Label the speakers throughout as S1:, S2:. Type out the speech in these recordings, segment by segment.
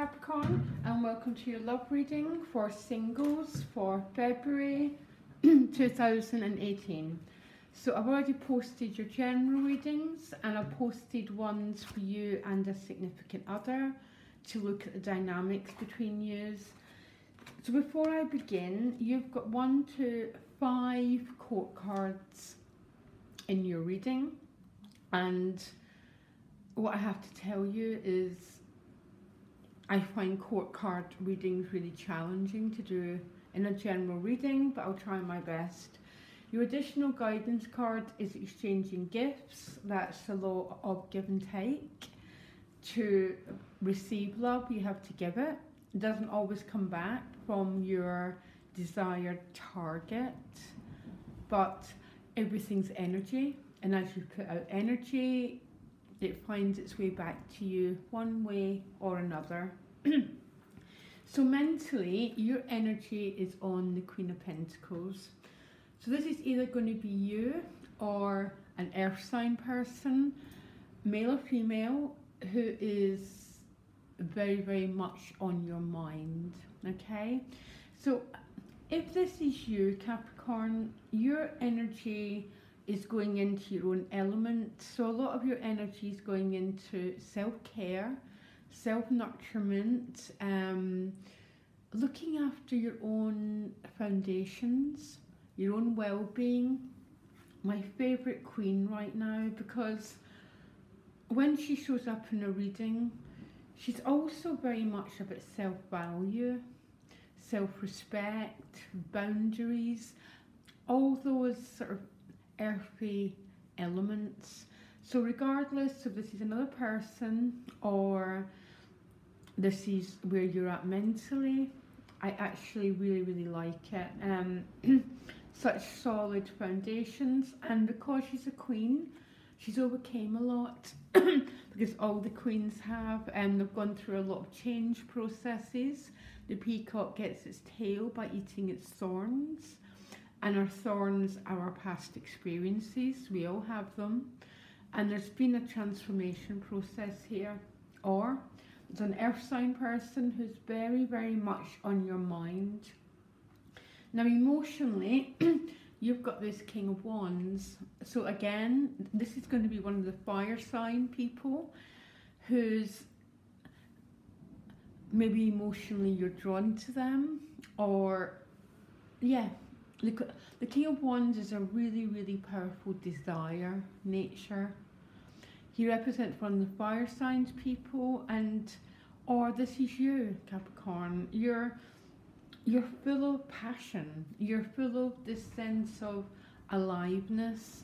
S1: Capricorn, and welcome to your love reading for singles for February 2018. So I've already posted your general readings, and I've posted ones for you and a significant other to look at the dynamics between yous. So before I begin, you've got 1 to 5 court cards in your reading, and what I have to tell you is I find court card readings really challenging to do in a general reading, but I'll try my best. Your additional guidance card is exchanging gifts. That's the law of give and take. To receive love, you have to give it. It doesn't always come back from your desired target, but everything's energy, and as you put out energy, it finds its way back to you one way or another. So mentally, your energy is on the Queen of Pentacles. So this is either going to be you or an earth sign person, male or female, who is very, very much on your mind, okay? So if this is you, Capricorn, your energy is going into your own element. So a lot of your energy is going into self-care, self-nurturement, looking after your own foundations, your own well-being. My favourite queen right now, because when she shows up in a reading, she's also very much about self-value, self-respect, boundaries, all those sort of earthy elements. So regardless if this is another person or this is where you're at mentally, I actually really like it. Such solid foundations, and because she's a queen, she's overcame a lot because all the queens have, and they've gone through a lot of change processes. The peacock gets its tail by eating its thorns, and our thorns are our past experiences. We all have them, and there's been a transformation process here. Or there's an earth sign person who's very much on your mind. Now emotionally, you've got this King of Wands. So again, this is going to be one of the fire sign people who's maybe emotionally you're drawn to them, or yeah. The King of Wands is a really powerful desire nature. He represents one of the fire signs people, and or this is you, Capricorn. You're full of passion. You're full of this sense of aliveness,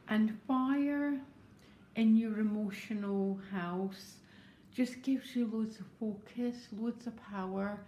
S1: and fire in your emotional house just gives you loads of focus, loads of power.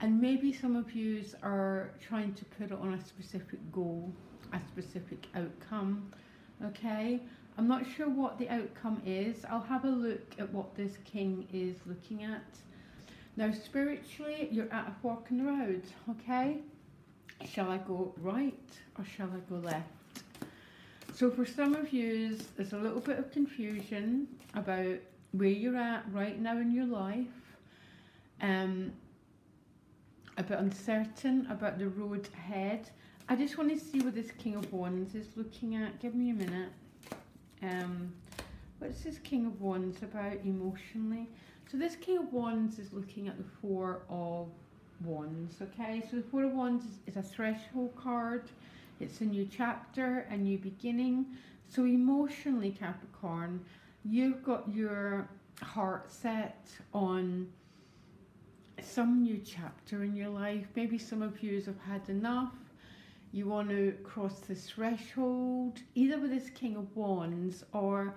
S1: And maybe some of you are trying to put it on a specific goal, a specific outcome, okay? I'm not sure what the outcome is. I'll have a look at what this king is looking at. Now, spiritually, you're at a fork in the road, okay? Shall I go right or shall I go left? So for some of you, there's a little bit of confusion about where you're at right now in your life. A bit uncertain about the road ahead. I just want to see what this King of Wands is looking at. Give me a minute. What's this King of Wands about emotionally? So this King of Wands is looking at the Four of Wands, okay? So the Four of Wands is a threshold card. It's a new chapter, a new beginning. So emotionally, Capricorn, you've got your heart set on some new chapter in your life. Maybe some of you have had enough. You want to cross this threshold, either with this King of Wands, or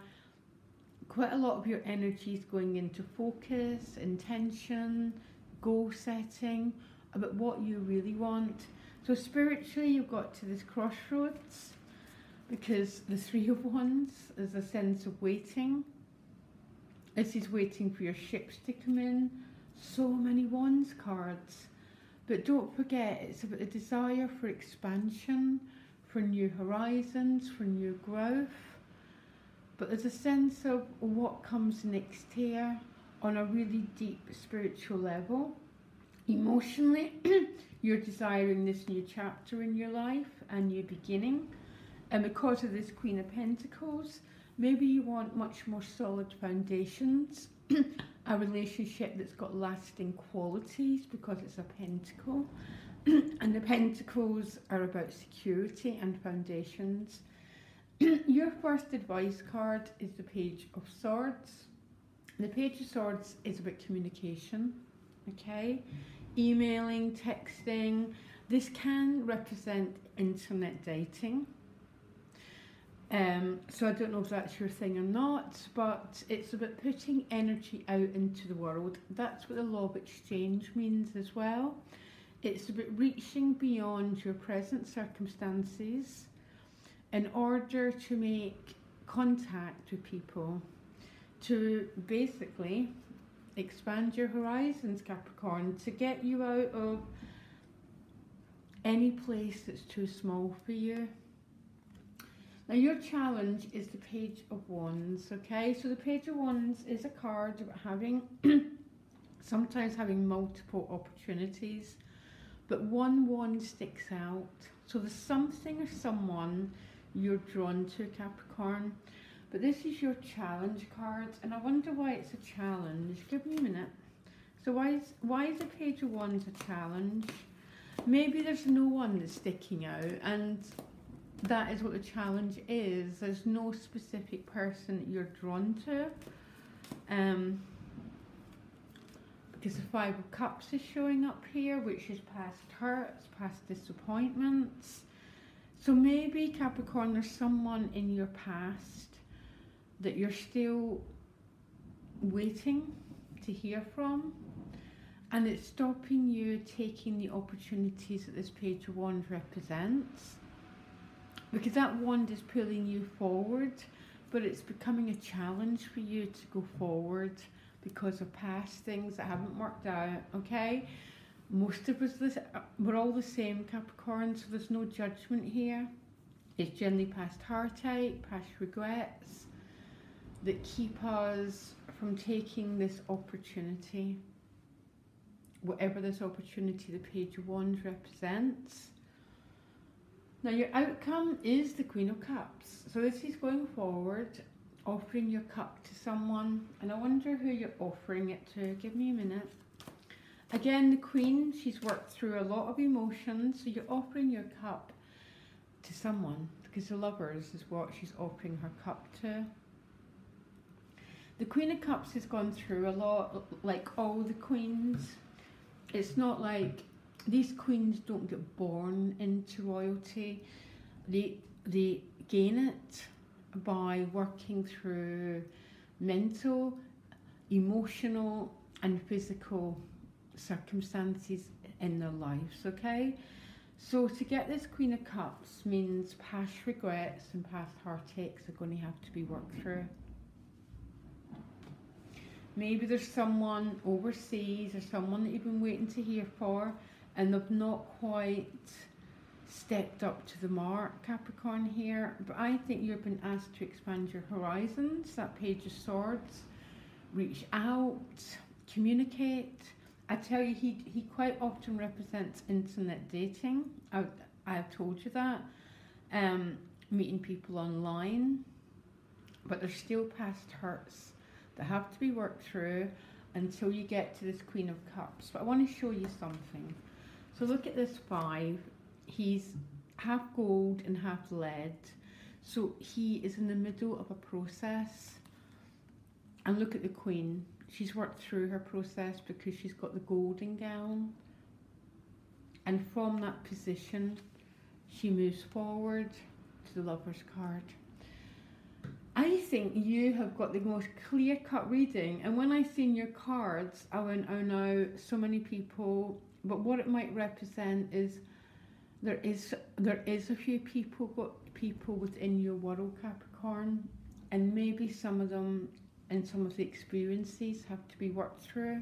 S1: quite a lot of your energy is going into focus, intention, goal setting, about what you really want. So spiritually, you've got to this crossroads, because the Three of Wands is a sense of waiting. This is waiting for your ships to come in. So many Wands cards, but don't forget, it's about the desire for expansion, for new horizons, for new growth. But there's a sense of what comes next here, on a really deep spiritual level. Emotionally, you're desiring this new chapter in your life, a new beginning. And because of this Queen of Pentacles, maybe you want much more solid foundations, a relationship that's got lasting qualities because it's a pentacle. And the pentacles are about security and foundations. Your first advice card is the Page of Swords. The Page of Swords is about communication, okay? Emailing, texting. This can represent internet dating. So I don't know if that's your thing or not, but it's about putting energy out into the world. That's what the law of exchange means as well. It's about reaching beyond your present circumstances in order to make contact with people, to basically expand your horizons, Capricorn, to get you out of any place that's too small for you. Now your challenge is the Page of Wands, okay? So the Page of Wands is a card about having, sometimes having multiple opportunities, but one wand sticks out. So there's something or someone you're drawn to, Capricorn, but this is your challenge card, and I wonder why it's a challenge. Give me a minute. So why is the Page of Wands a challenge? Maybe there's no one that's sticking out, and that is what the challenge is. There's no specific person that you're drawn to. Because the Five of Cups is showing up here, which is past hurts, past disappointments. So maybe, Capricorn, there's someone in your past that you're still waiting to hear from, and it's stopping you taking the opportunities that this Page of Wands represents. Because that wand is pulling you forward, but it's becoming a challenge for you to go forward because of past things that haven't worked out, okay? Most of us, we're all the same, Capricorn, so there's no judgment here. It's generally past heartache, past regrets that keep us from taking this opportunity, whatever this opportunity the Page of Wands represents. Now your outcome is the Queen of Cups. So this is going forward, offering your cup to someone, and I wonder who you're offering it to. Give me a minute. Again, the Queen, she's worked through a lot of emotions, so you're offering your cup to someone, because the Lovers is what she's offering her cup to. The Queen of Cups has gone through a lot, like all the queens. It's not like these queens don't get born into royalty. They gain it by working through mental, emotional and physical circumstances in their lives, okay? So to get this Queen of Cups means past regrets and past heartaches are going to have to be worked through. Maybe there's someone overseas or someone that you've been waiting to hear for, and they've not quite stepped up to the mark, Capricorn, here. But I think you've been asked to expand your horizons. That Page of Swords. Reach out, communicate. I tell you, he quite often represents internet dating. I've told you that. Meeting people online. But there's still past hurts that have to be worked through until you get to this Queen of Cups. But I want to show you something. So look at this 5. He's half gold and half lead. So he is in the middle of a process. And look at the Queen. She's worked through her process because she's got the golden gown. And from that position, she moves forward to the Lover's card. I think you have got the most clear-cut reading. And when I seen your cards, I went, oh no, so many people. But what it might represent is there is a few people within your world, Capricorn, and maybe some of them and some of the experiences have to be worked through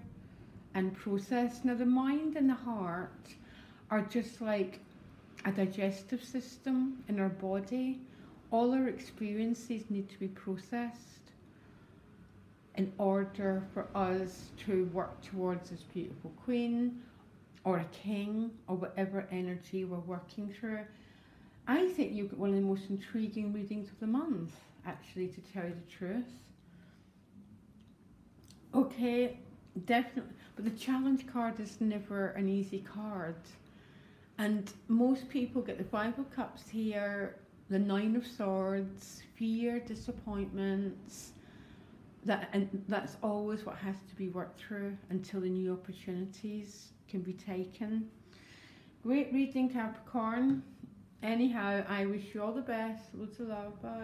S1: and processed. Now the mind and the heart are just like a digestive system in our body. All our experiences need to be processed. in order for us to work towards this beautiful queen or a king or whatever energy we're working through. I think you've got one of the most intriguing readings of the month, actually, to tell you the truth. Okay, definitely, but the challenge card is never an easy card. And most people get the Five of Cups here, the Nine of Swords, fear, disappointments, and that's always what has to be worked through until the new opportunities can be taken. Great reading, Capricorn. Anyhow, I wish you all the best. Lots of love. Bye.